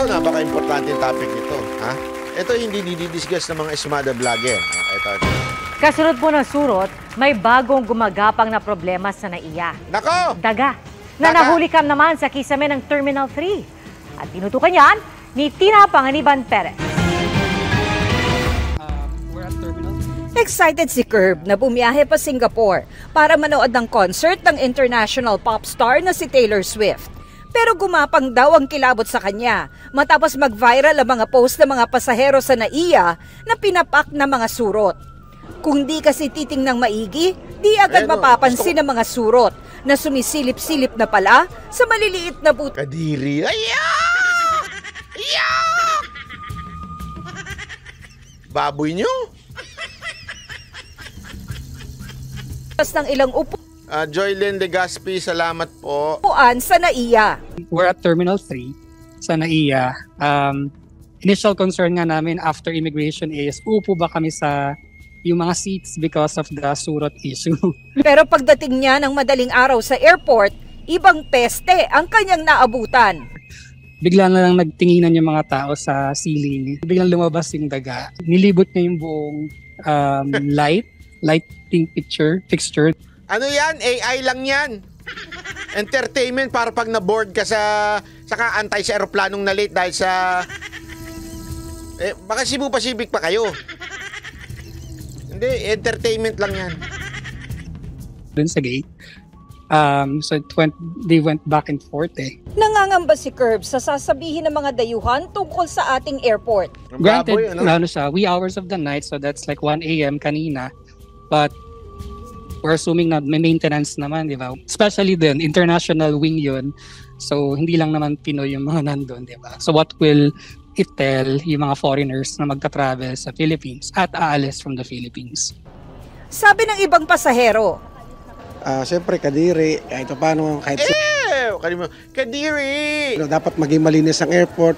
Ito, napaka-importante topic nito. Ha? Ito hindi didiscuss ng mga esmada vlogger. Ito. Kasunod po ng surot, may bagong gumagapang na problema sa NAIA. Nako! Daga, na nahuli kam naman sa kisame ng Terminal 3. At tinutukan yan ni Tina Panganiban Perez. Excited si Curb na bumiyahe pa Singapore para manood ng concert ng international pop star na si Taylor Swift. Pero gumapang daw ang kilabot sa kanya matapos mag-viral ang mga post ng mga pasahero sa NAIA na pinapak na mga surot. Kung di kasi titingnang maigi, di agad mapapansin ang mga surot na sumisilip-silip na pala sa maliliit na Kadiri. Baboy nyo? ng ilang Joylyn Legaspi, salamat po. upuan sa NAIA. We're at Terminal 3 sa NAIA. Initial concern nga namin after immigration is upo ba kami sa yung mga seats because of the surot issue. Pero pagdating niya ng madaling araw sa airport, ibang peste ang kanyang naabutan. Bigla na lang nagtinginan yung mga tao sa ceiling. Biglang lumabas yung daga. Nilibot niya yung buong lighting fixture. Ano yan? AI lang yan. Entertainment para pag na-board ka saka antay sa aeroplanong na late dahil sa baka Cebu Pacific pa kayo. Hindi, entertainment lang yan. Dun sa gate. So they went back and forth eh. Nangangamba si Curb sa sasabihin ng mga dayuhan tungkol sa ating airport. Granted, wee hours of the night, so that's like 1 a.m. kanina. But we're assuming na may maintenance naman, di ba? Especially din, international wing yun. So, hindi lang naman Pinoy yung mga nandun, di ba? So, what will it tell yung mga foreigners na magta-travel sa Philippines at aalis from the Philippines? Sabi ng ibang pasahero, siyempre, kadiri. Kahit paano, Kadiri! dapat maging malinis ang airport.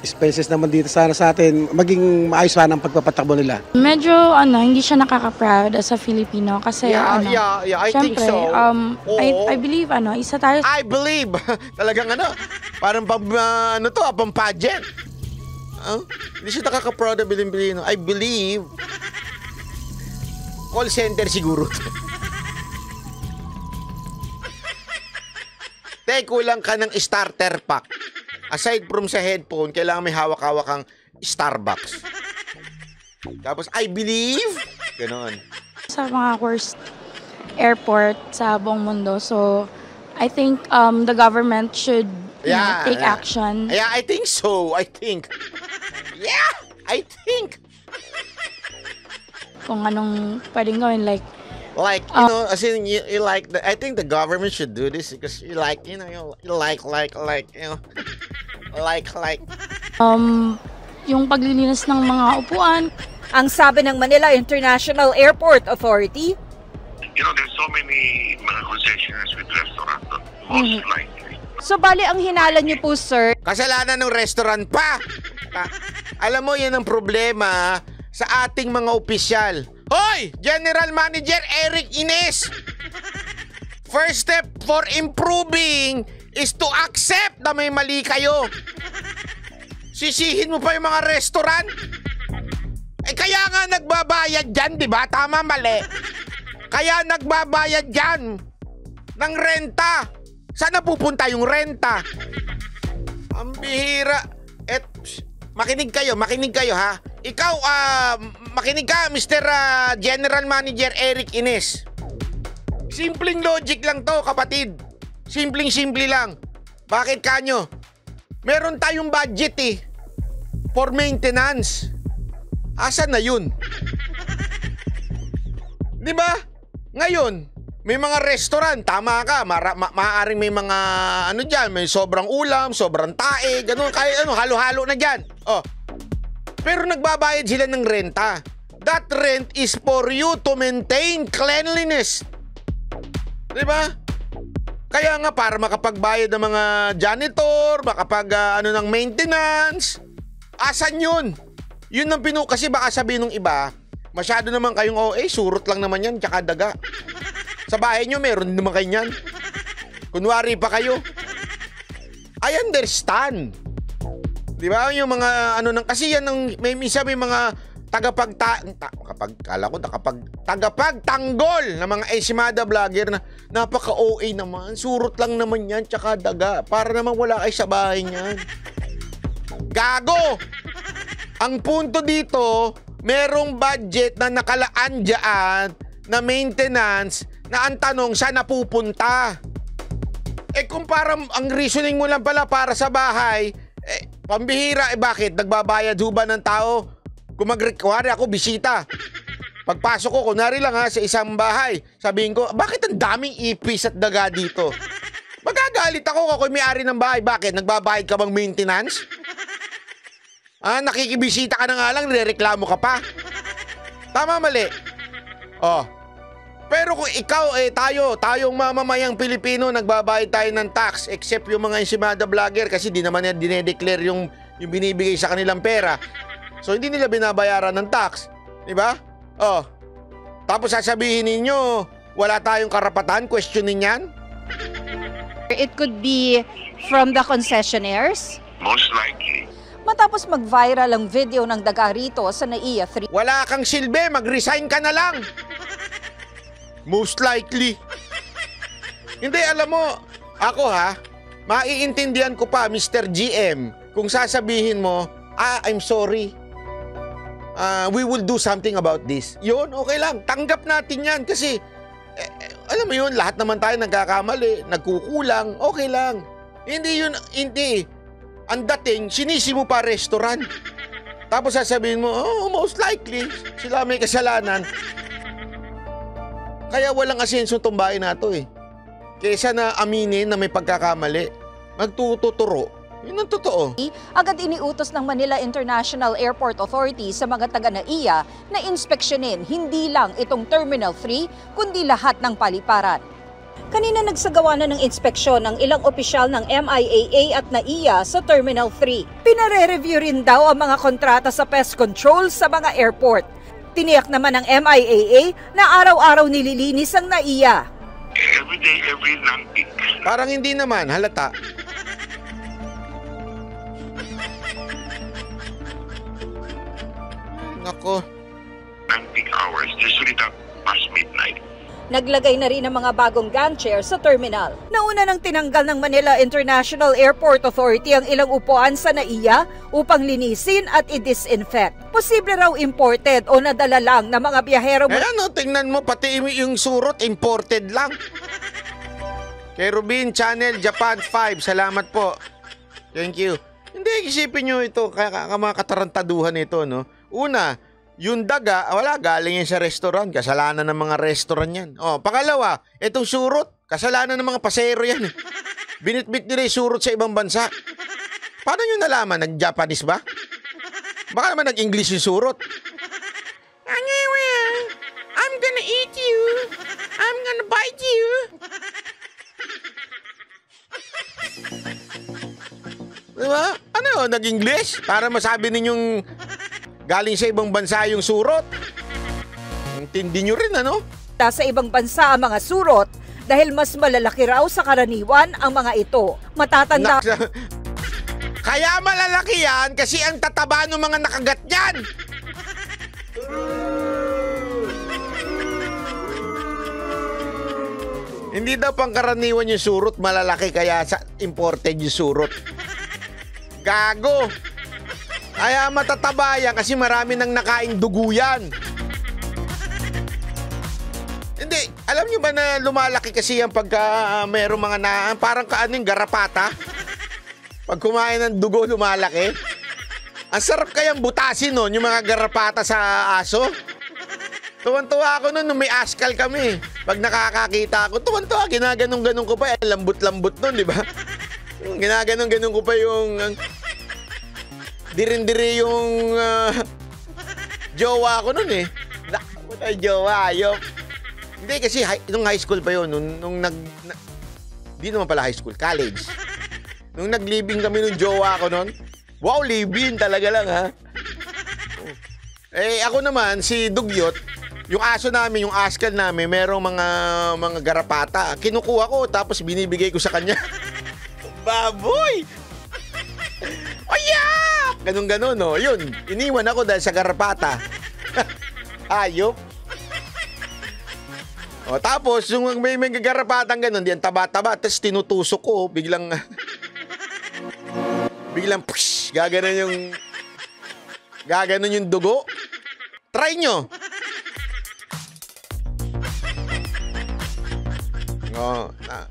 Spaces naman dito sana sa atin, maging maayos sana ang pagpapatakbo nila. Medyo hindi siya nakaka-proud as a Filipino kasi I think syempre, so. I believe isa tayo. I believe. Talagang parang pang pageant. Hindi siya nakaka-proud na bilin-bilino. I believe. Call center siguro. Kulang ka ng starter pack. Aside from sa headphone, kailangan may hawak-hawak kang Starbucks. Tapos, I believe. Ganon. Sa mga worst airport sa buong mundo. So, I think the government should take action. Yeah, I think so. I think. Kung anong pwedeng gawin, like, as in, I think the government should do this because yung paglilinis ng mga upuan. ang sabi ng Manila International Airport Authority, there's so many concessions with restaurants, most likely. so bali ang hinala niyo po, sir, kasalanan ng restaurant pa. Alam mo, yan ang problema sa ating mga opisyal. Hoy! General Manager Eric Ines! First step for improving is to accept na may mali kayo. Sisihin mo pa yung mga restaurant? Kaya nga nagbabayad dyan, di ba? Tama, mali. Kaya nagbabayad dyan ng renta. Saan pupunta yung renta? Ang bihira. Makinig kayo ha. Ikaw, makinig ka, Mr. General Manager Eric Ines. Simpleng logic lang to, kapatid. Simpleng-simple lang. Bakit kanyo? Meron tayong budget for maintenance. Asan na yun? Di ba? Ngayon, may mga restaurant, tama ka, maaaring may mga dyan, may sobrang ulam, sobrang tae, ganun, halo-halo na dyan. Pero nagbabayad sila ng renta. That rent is for you to maintain cleanliness. Di ba? Kaya nga, para makapagbayad ng mga janitor, ng maintenance, asan yun? Yun ang kasi baka sabihin ng iba, masyado naman kayong surot lang naman yan, tsaka daga. Sa bahay nyo, meron naman kayo yan. Kunwari pa kayo. I understand. Di ba? Yung mga ano nang kasi yan ng may mga tagapagtanggol na mga esimada vlogger na napaka-OA naman. Surot lang naman yan, tsaka daga. Para naman wala kayo sa bahay niyan. Gago! Ang punto dito, merong budget na nakalaan dyan na maintenance na ang tanong, saan napupunta? Kung parang ang reasoning mo lang pala para sa bahay, pambihira, bakit? Nagbabayad ba ng tao? Kung mag-require ako, bisita. Pagpasok ko, kunwari lang sa isang bahay, sabihin ko, bakit ang daming ipis at daga dito? Magagalit ako kung may-ari ng bahay. Bakit? Nagbabayad ka bang maintenance? Nakikibisita ka na nga lang, nirereklamo ka pa. Tama, mali. Pero kung ikaw, tayong mamamayang Pilipino, nagbabayad tayo ng tax, except yung mga ensimada vlogger kasi di naman yan dinedeclare yung binibigay sa kanilang pera. So, hindi nila binabayaran ng tax. Diba? Tapos sasabihin ninyo, wala tayong karapatan, questionin yan? It could be from the concessionaires. Most likely. Matapos mag-viral ang video ng daga rito sa NAIA 3. Wala kang silbi, mag-resign ka na lang. Most likely. Hindi, alam mo, ako maiintindihan ko pa, Mr. GM, kung sasabihin mo, I'm sorry. We will do something about this. Yun, okay lang. Tanggap natin yan kasi, alam mo yun, lahat naman tayo nagkakamali, nagkukulang, okay lang. Hindi. Ang dating, sinisi mo pa restaurant. Tapos sasabihin mo, most likely, sila may kasalanan. Kaya walang asenso itong bahay na ito Kesa na aminin na may pagkakamali, magtuturo. Yun ang totoo. Agad iniutos ng Manila International Airport Authority sa mga taga-NAIA na inspeksyonin hindi lang itong Terminal 3, kundi lahat ng paliparan. Kanina nagsagawa na ng inspeksyon ng ilang opisyal ng MIAA at NAIA sa Terminal 3. Pinare-review rin daw ang mga kontrata sa pest control sa mga airport. Tiniyak naman ng MIAA na araw-araw nililinis ang NAIA. Every day, every non-peak. Parang hindi naman, halata. Nako. Non-peak hours, usually past midnight. Naglagay na rin ng mga bagong gang chair sa terminal. Nauna nang tinanggal ng Manila International Airport Authority ang ilang upuan sa NAIA upang linisin at i-disinfect. Posible raw imported o nadala lang ng mga biyahero. Tingnan mo, pati yung surot, imported lang. Kay Rubin Channel Japan 5, salamat po. Thank you. Hindi, isipin nyo ito, mga katarantaduhan ito, no? Una, yung daga, wala, galing yan sa restaurant. Kasalanan ng mga restaurant yan. Pangalawa, itong surot, kasalanan ng mga pasero yan. Binitbit nila yung surot sa ibang bansa. Paano nyo nalaman? Nag-Japanese ba? Baka naman nag-English yung surot. I'm gonna eat you. I'm gonna bite you. Diba? Ano, nag-English? Para masabi ninyong galing sa ibang bansa yung surot. Intindi nyo rin, ano? Sa ibang bansa ang mga surot dahil mas malalaki raw sa karaniwan ang mga ito. Matatanda. Kaya malalaki yan kasi ang tataba ng mga nakagat yan. Hindi daw pangkaraniwan yung surot, malalaki kaya sa imported yung surot. Gago! Kaya matataba yan kasi marami nang nakaing dugo yan. Hindi, alam nyo ba na lumalaki kasi yan pagka mayroong mga parang yung garapata? Pag kumain ng dugo, lumalaki. Ang sarap kayang butasin nun, yung mga garapata sa aso. Tuwan-tuwa ako nun, nung may askal kami. Pag nakakakita ako, tuwan-tuwa, ginaganong-ganong ko pa. Lambot-lambot nun, di ba? Ginaganong-ganong ko pa yung... dirin-diri yung jowa ko nun jowa, ayok. Hindi kasi nung high school pa yun, nung di naman pala high school, college. Nung nag-living kami nung jowa ko nun, wow, living talaga lang ako naman, si Dugyot, yung aso namin, yung askal namin, merong mga garapata. Kinukuha ko, tapos binibigay ko sa kanya. Baboy! Oh yeah! Ganun-ganun, no? Yun, iniwan ako dahil sa garapata. Ayop. O, tapos, yung may garapatang ganun, diyan taba-taba, tapos tinutusok ko, biglang, push, gaganon yung dugo. Try nyo.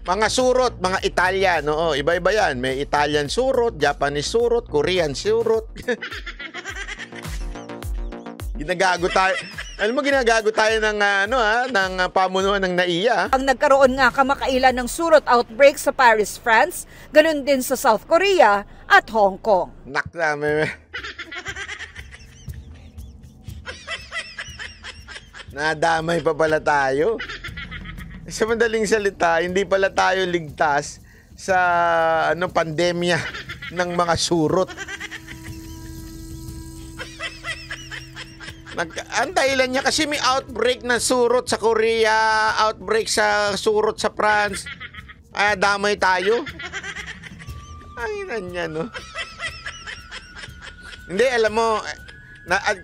Mga surot, mga Italian, iba-iba yan. May Italian surot, Japanese surot, Korean surot. Ginagago tayo. Alam mo, ginagago tayo ng, ng pamunuan ng NAIA. Ang nagkaroon nga kamakailan ng surot outbreak sa Paris, France, ganun din sa South Korea at Hong Kong. Nadamay pa pala tayo. Sa madaling salita, hindi pala tayo ligtas sa pandemya ng mga surot. Ang dahilan niya kasi may outbreak ng surot sa Korea, outbreak sa surot sa France. Ay, damay tayo. Ay, nanya, no? Hindi, alam mo,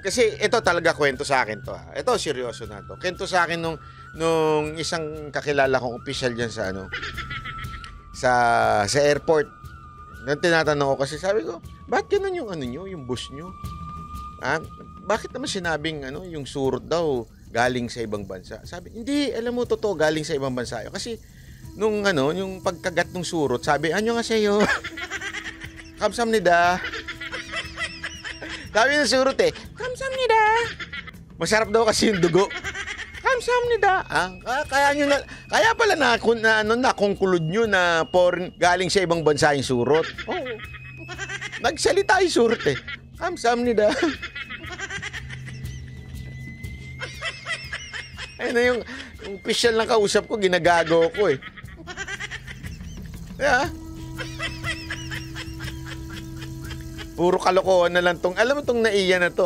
kasi ito talaga kwento sa akin to. Ito, seryoso na to. Kwento sa akin nung isang kakilala kong opisyal dyan sa airport. Nung tinatanong ko kasi, sabi ko, bakit ganun yung nyo, yung bus nyo? Bakit naman sinabing yung surot daw galing sa ibang bansa? Sabi, hindi, alam mo, totoo, galing sa ibang bansa. Kasi nung yung pagkagat ng surot, sabi, anyo nga sa'yo? Kamsamnida. Sabi ng surot kamsamnida. Masarap daw kasi yung dugo. Kamsamnida. Kaya pala na-conclude nyo na galing sa ibang bansa yung surot. Oh. Nagsalita yung surot Kamsamnida. Ayun na yung official na kausap ko, ginagago ko Yeah. Puro kalokohan na lang alam mo tong NAIA na to,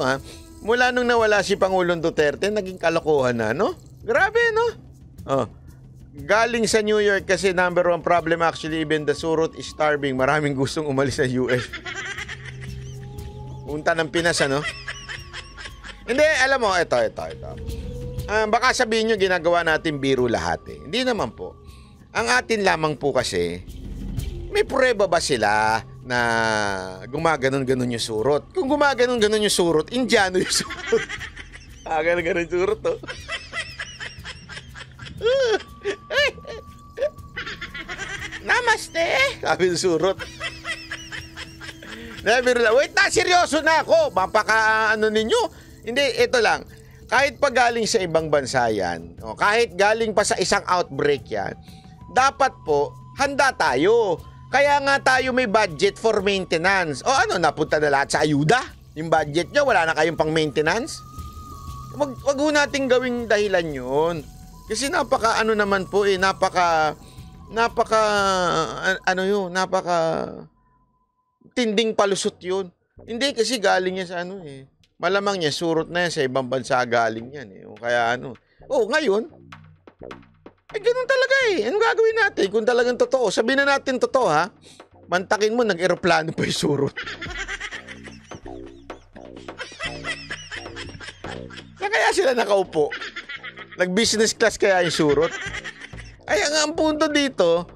Mula nung nawala si Pangulong Duterte, naging kalokohan na, no? Grabe, no? Galing sa New York kasi number 1 problem actually, even the surot is starving. Maraming gustong umalis sa US. Punta ng Pinas, Hindi, alam mo, ito. Baka sabihin nyo, ginagawa natin biro lahat Hindi naman po. Ang atin lamang po kasi, may prueba ba sila na gumaganon-ganon yung surot? Kung gumaganon-ganon yung surot, Indiano yung surot. Ganon-ganon yung surot, Namaste! Sabi yung surot. Wait na, seryoso na ako. Ninyo. Hindi, ito lang. Kahit pa galing sa ibang bansa yan, kahit galing pa sa isang outbreak yan, dapat po, handa tayo. Kaya nga tayo may budget for maintenance. Napunta na lahat sa ayuda? Yung budget nyo, wala na kayong pang maintenance? Wag ho natin gawing dahilan yun. Kasi napaka tinding palusot yun. Hindi kasi galing yan sa malamang niya, surot na yan sa ibang bansa galing yan Kaya ngayon, ganun talaga Anong gagawin natin kung talagang totoo? Sabihin na natin totoo, Mantakin mo, nag-aeroplano pa yung surot. Kaya sila nakaupo. Nag-business class kaya yung surot. Ang punto dito,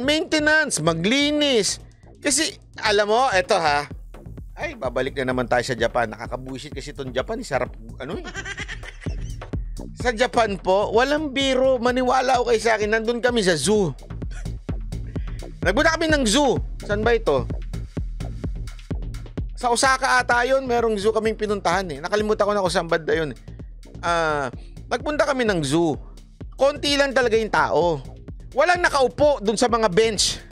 maintenance, maglinis. Kasi, alam mo, eto babalik na naman tayo sa Japan. Nakakabuisit kasi itong Japan. Sarap, Sa Japan po, walang biro. Maniwala ko kayo sa akin. Nandun kami sa zoo. Nagpunta kami ng zoo. Saan ba ito? Sa Osaka ata yun. Merong zoo kaming pinuntahan Nakalimutan ko na kung saan banda yun. Nagpunta kami ng zoo. Konti lang talaga yung tao. Walang nakaupo dun sa mga bench.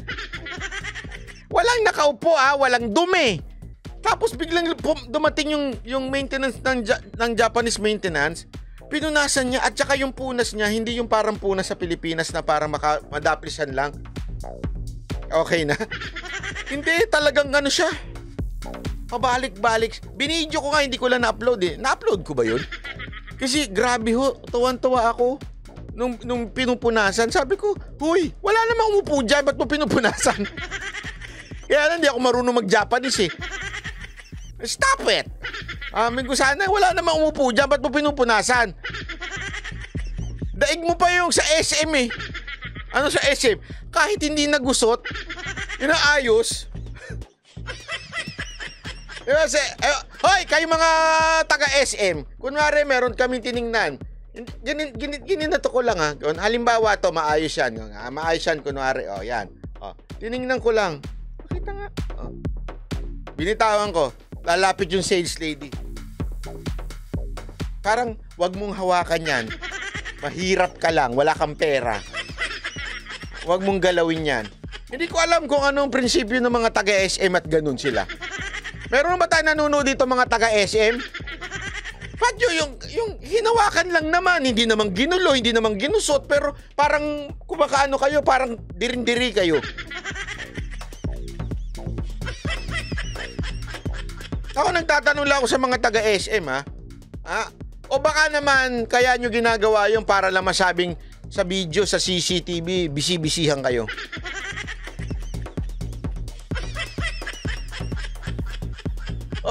Walang nakaupo walang dumi. Tapos biglang dumating yung maintenance ng Japanese maintenance. Pinunasan niya at saka yung punas niya, hindi yung parang punas sa Pilipinas na parang madaplisan lang. Okay na? Hindi, talagang siya. Pabalik-balik. Binidyo ko nga, hindi ko lang na-upload Na-upload ko ba yun? Kasi grabe tuwan-tuwa ako. Nung pinupunasan, sabi ko, huy, wala namang umupo dyan, ba't mo pinupunasan? Kaya lang, di ako marunong mag-Japanese Stop it! Amin ko sana, wala namang umupo dyan. Ba't mo pinupunasan? Daig mo pa yung sa SM eh. Ano sa SM? Kahit hindi nagusot, inaayos. Diba, hoy, kayo mga taga-SM, kunwari meron kaming tiningnan. Gininato ko lang ha. Halimbawa to, maayos yan. Maayos yan, kunwari. Yan. Tiningnan ko lang. Pakita nga. Binitawan ko. Lalapit yung sales lady. Parang, wag mong hawakan yan. Mahirap ka lang. Wala kang pera. Wag mong galawin yan. Hindi ko alam kung anong prinsipyo ng mga taga-SM at ganun sila. Meron ba tayo nanonood dito mga taga-SM? Ba't yung hinawakan lang naman, hindi naman ginulo, hindi naman ginusot, pero parang kumakaano kayo, parang dirin-diri kayo. Ako nagtatanong lang ako sa mga taga-SM ha. O baka naman kaya nyo ginagawa yung para lang masabing sa video, sa CCTV, bisi-bisihan kayo.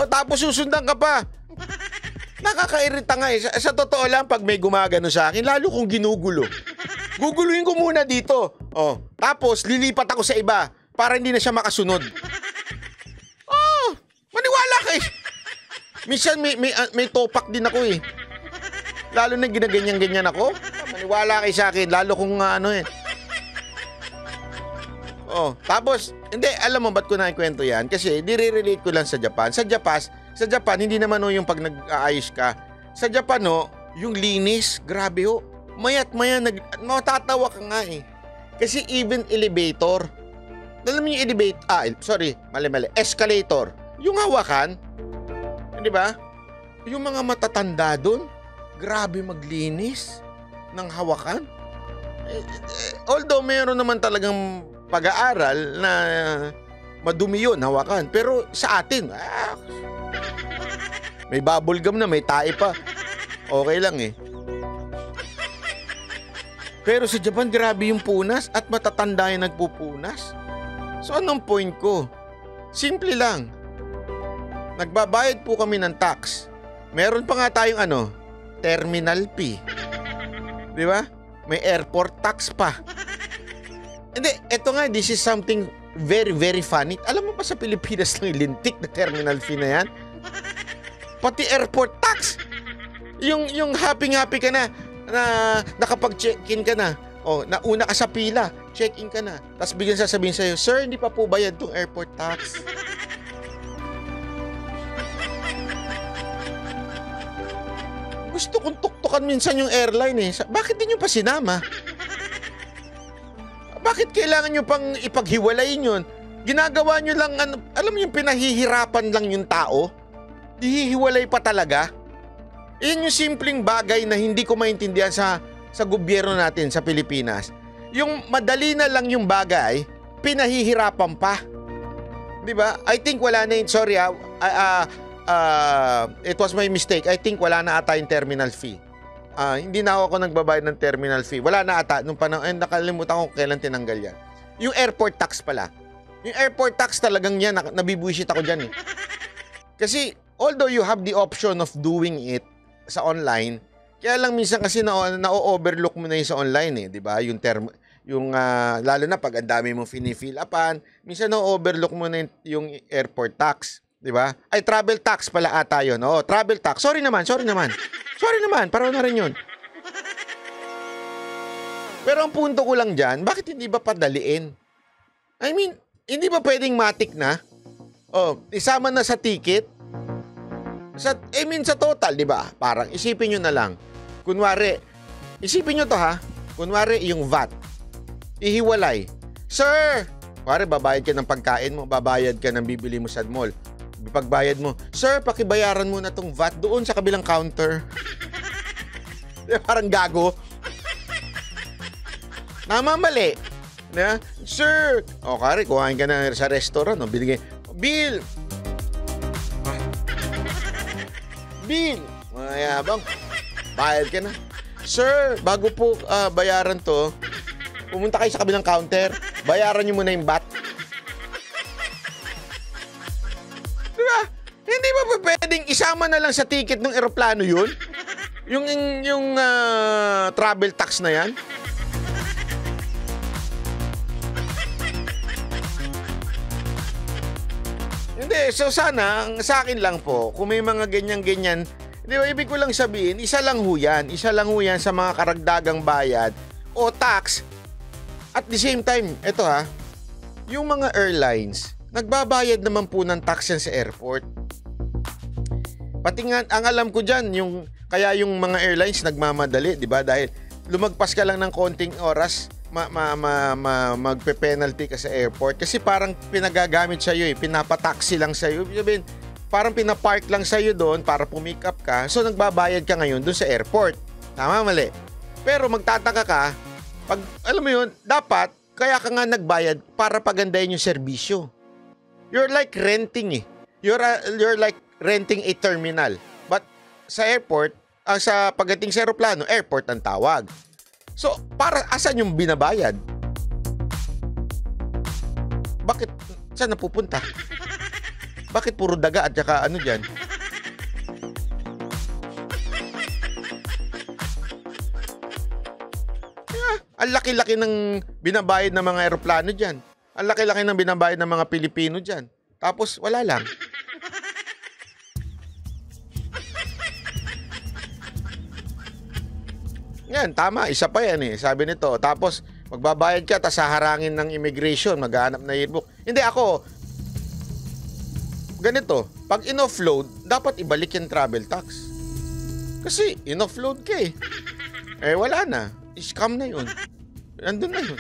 Tapos susundan ka pa. Nakakairita nga eh. Sa totoo lang, pag may gumagano sa akin, lalo kong ginugulo. Guguluhin ko muna dito. Tapos lilipat ako sa iba para hindi na siya makasunod. Maniwala ka eh. Minsan may topak din ako eh. Lalo na ginaganyan-ganyan ako. Maniwala kayo sa akin. Lalo kung tapos, hindi, alam mo ba't ko nakikwento yan? Kasi dire-relate ko lang sa Japan. Sa Japan, hindi naman yung pag nag-aayos ka. Sa Japan, yung linis, grabe ho. Mayat-maya, matatawa ka nga eh. Kasi even elevator, alam mo yung escalator. Yung hawakan, di ba? Yung mga matatanda doon, grabe maglinis ng hawakan. Although meron naman talagang pag-aaral na madumi yun, hawakan. Pero sa atin, may bubble gum na, may tae pa. Okay lang eh. Pero sa Japan, grabe yung punas at matatanda yung nagpupunas. So anong point ko? Simple lang. Nagbabayad po kami ng tax. Meron pa nga tayong terminal fee. Di ba? May airport tax pa. Hindi, eto nga, this is something very, very funny. Alam mo ba sa Pilipinas lang lintik na terminal fee na yan? Pati airport tax. Yung happy-happy ka na nakapag-check-in ka na. Nauna ka sa pila, check-in ka na. Tapos bigyan sasabihin sa'yo, sir, hindi pa po bayad tong airport tax. Gusto kong tuktukan minsan yung airline eh. Bakit din nyo pa sinama? Bakit kailangan nyo pang ipaghiwalayin yun? Ginagawa nyo lang, alam mo yung pinahihirapan lang yung tao? Hihiwalay pa talaga? Yan yung simpleng bagay na hindi ko maintindihan sa gobyerno natin sa Pilipinas. Yung madali na lang yung bagay, pinahihirapan pa. Diba? I think wala na yun. Sorry it was my mistake. I think wala na ata yung terminal fee. Hindi na ako nagbabayad ng terminal fee. Wala na ata. Nung panahon, nakalimutan ko kailan tinanggal yan. Yung airport tax pala. Yung airport tax talagang yan, nabibuisit ako dyan eh. Kasi, although you have the option of doing it sa online, kaya lang minsan kasi na-overlook mo na yun sa online eh. Diba? Lalo na pag ang dami mong finifill upan, minsan na-overlook mo na yung airport tax. Diba? Ay, travel tax pala ata yun. Travel tax. Sorry naman. Sorry naman, parang na rin yun. Pero ang punto ko lang dyan, bakit hindi ba padaliin? I mean, hindi ba pwedeng matik na? Isama na sa ticket? Sa total, di ba? Parang isipin nyo na lang. Kunwari, isipin nyo to ha. Kunwari, yung VAT. Ihiwalay. Sir! Kunwari, babayad ka ng pagkain mo, babayad ka ng bibili mo sa mall. Pagbayad mo, sir, pakibayaran mo na tong VAT doon sa kabilang counter. Parang gago. Namamali. Sir, kari, kuhain ka na sa restaurant, binigay, bill. Mayabang. Bayad ka na. Sir, bago po bayaran to, pumunta kayo sa kabilang counter, bayaran nyo muna yung VAT. Diba? Hindi ba ba pwedeng isama na lang sa ticket ng eroplano yun? Yung travel tax na yan? Hindi, so sana, sa akin lang po, kung may mga ganyan-ganyan, di ba, ibig ko lang sabihin, isa lang ho yan sa mga karagdagang bayad o tax. At the same time, eto yung mga airlines, nagbabayad naman po ng tax yan sa airport. Pati nga, ang alam ko dyan, kaya yung mga airlines nagmamadali, di ba? Dahil lumagpas ka lang ng konting oras, magpe-penalty ka sa airport. Kasi parang pinagagamit sa'yo pinapataxi lang sa'yo. Sabihin, parang pinapark lang sa'yo doon para pumick up ka. So, nagbabayad ka ngayon doon sa airport. Tama, mali. Pero magtataka ka, pag, alam mo yun, dapat, kaya ka nga nagbayad para pagandahin yung serbisyo. You're like renting You're like renting a terminal. But sa airport, sa pagdating sa aeroplano, airport ang tawag. So, para asan yung binabayad? Bakit? Saan napupunta? Bakit puro daga at saka ano dyan? Ang laki-laki ng binabayad ng mga aeroplano dyan. Ang laki-laki ng binabayad ng mga Pilipino dyan. Tapos, wala lang. Yan, tama. Isa pa yan Sabi nito. Tapos, magbabayad ka, tas haharangin ng immigration, maghahanap na yearbook. Hindi ako. Ganito. Pag in-offload, dapat ibalik yung travel tax. Kasi, in-offload ka wala na. Scam na yun. Nandun na yun.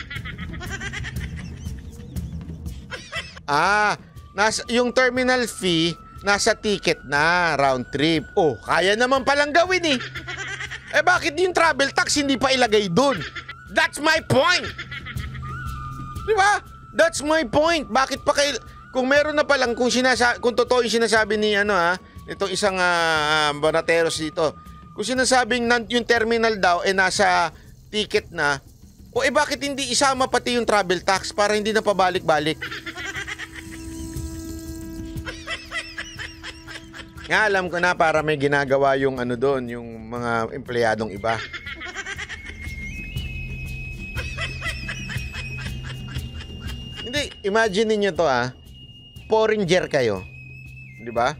Yung terminal fee, nasa ticket na, round trip. Oh, kaya naman palang gawin bakit yung travel tax hindi pa ilagay dun? That's my point! Di ba? That's my point. Bakit pa kayo... Kung meron na palang, kung totoo yung sinasabi ni, itong isang Bonateros dito, kung sinasabing yung terminal daw, nasa ticket na, bakit hindi isama pati yung travel tax para hindi na pabalik-balik? Nga, alam ko na para may ginagawa yung doon, yung mga empleyadong iba. Hindi, imagine niyo to foreigner kayo. Di ba?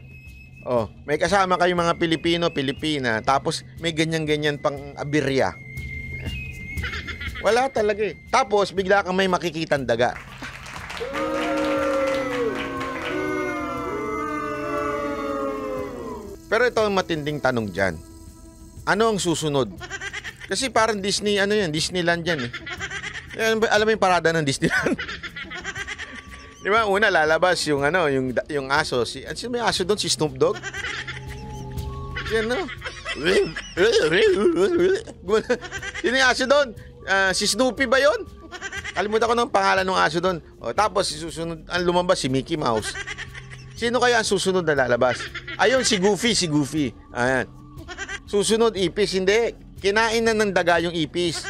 Oh, may kasama kayong mga Pilipino, Pilipina, tapos may ganyan-ganyan pang abirya. Wala talaga Tapos bigla kang may makikitang daga. Pero ito ang matinding tanong dyan. Ano ang susunod? Kasi parang Disney, Disneyland yan Alam mo yung parada ng Disneyland? Di ba? Una, lalabas yung aso. Sino may aso doon? Si Snoop Dogg? Yan, Sino yung aso doon? Si Snoopy ba yun? Kalimutan ko ng pangalan ng aso doon. Tapos, susunod, ang lumabas si Mickey Mouse. Sino kaya ang susunod na lalabas? Ayun, si Goofy. Ayan. Susunod, ipis. Hindi. Kinain na ng daga yung ipis.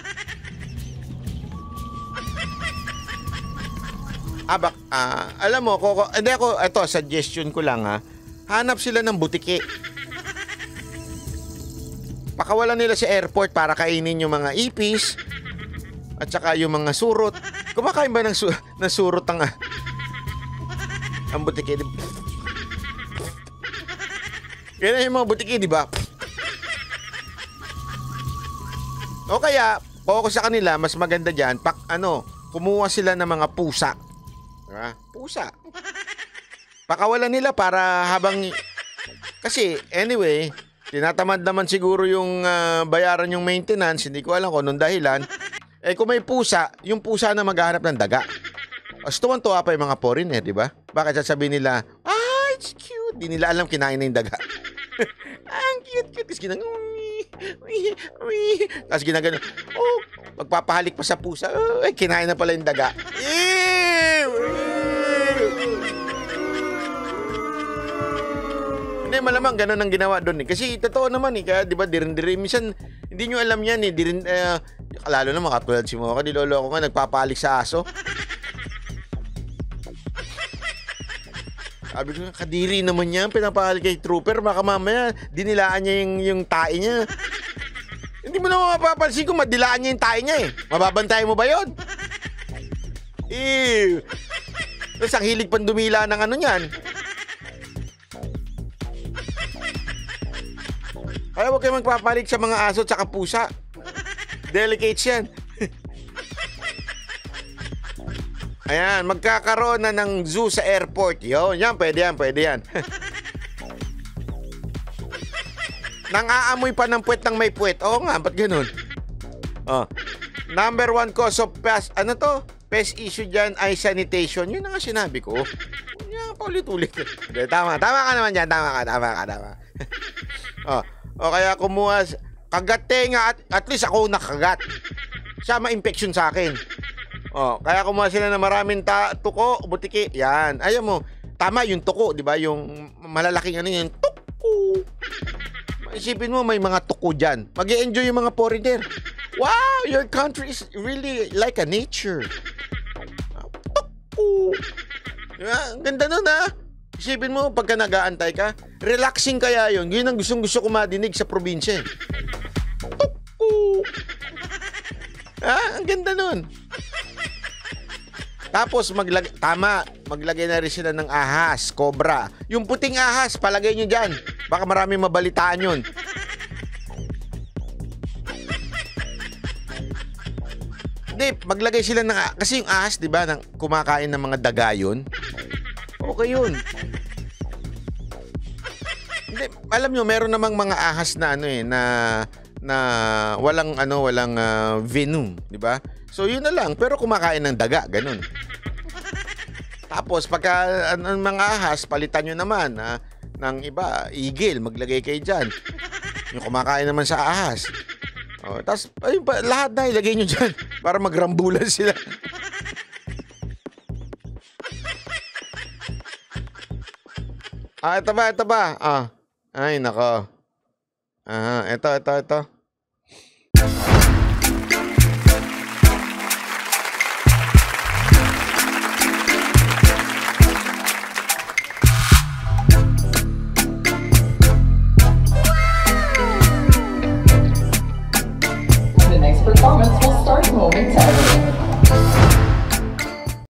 Alam mo, ito, suggestion ko lang hanap sila ng butike. Pakawalan nila sa airport para kainin yung mga ipis at saka yung mga surot. Kumakain ba ng surot ang butike? Yan yung mga butike, di ba? O kaya, focus sa kanila, mas maganda dyan, kumuha sila ng mga pusa. Diba? Pusa. Pakawalan nila para habang... Kasi, anyway, tinatamad naman siguro yung bayaran yung maintenance, hindi ko alam kung anong dahilan. Kung may pusa, yung pusa na maghahanap ng daga. Tuwan-tuwa pa yung mga foreigner, di ba? Bakit sasabihin nila, it's cute. Di nila alam kinain na yung daga. Ang cute. Tapos tapos ginagano. Magpapahalik pa sa pusa. Kinain na pala yung daga. Hindi, malamang ganun ang ginawa doon Kasi totoo naman kaya di ba dirin-dirin. Minsan, hindi nyo alam yan lalo na makatulad si Mocha. Niloloko ka, nagpapahalik sa aso. Sabi ko, kadiri naman yan, pinapahal kay trooper, baka mamaya dinilaan niya yung tae niya. Hindi mo naman mapapansin kung madilaan niya yung tae niya eh. Mababantay mo ba yun? Tapos ang hilig pang dumila ng ano niyan. Kaya huwag kayo magpapalit sa mga aso at saka pusa. Delicates yan. Ayan, magkakaroon na ng zoo sa airport. Yan, pwede yan. Nang-aamoy pa ng puwet ng may puwet. Oo nga, ba't ganun? Number 1 cause of pest pest issue dyan ay sanitation. Yun na nga sinabi ko. Yan, paulit-ulit. Tama ka naman dyan. Tama ka. O kaya kumuha, kagat tenga at least ako nakagat. Siya ma-infection sa akin. Kaya kumuha sila ng maraming tuko, butiki. Yan. Ayaw mo, tama yung tuko, di ba? Yung malalaking ano yung tuko. Isipin mo, may mga tuko dyan. Mag-i-enjoy yung mga foreigner. Wow, your country is really like a nature. Tuko. Diba? Ang ganda nun, ha? Isipin mo, pagka nag-aantay ka, relaxing kaya yun. Yun ang gustong-gusto ko madinig sa probinsya. Tuko. Ang ganda nun. Tapos maglagay na rin sila ng ahas, cobra. Yung puting ahas, palagay nyo dyan. Baka maraming mabalitaan yun. Hindi, maglagay sila ng kasi yung ahas, di ba, kumakain ng mga daga yun. Okay yun. Hindi, alam nyo, meron namang mga ahas na na walang venom, di ba? So yun na lang, pero kumakain ng daga, ganun. Tapos pagka ang mga ahas, palitan nyo naman ng iba, eagle, maglagay kayo dyan. Yung kumakain naman sa ahas. Tapos lahat na ilagay nyo dyan para magrambulan sila. Ito ba? Ay, nako. Ito.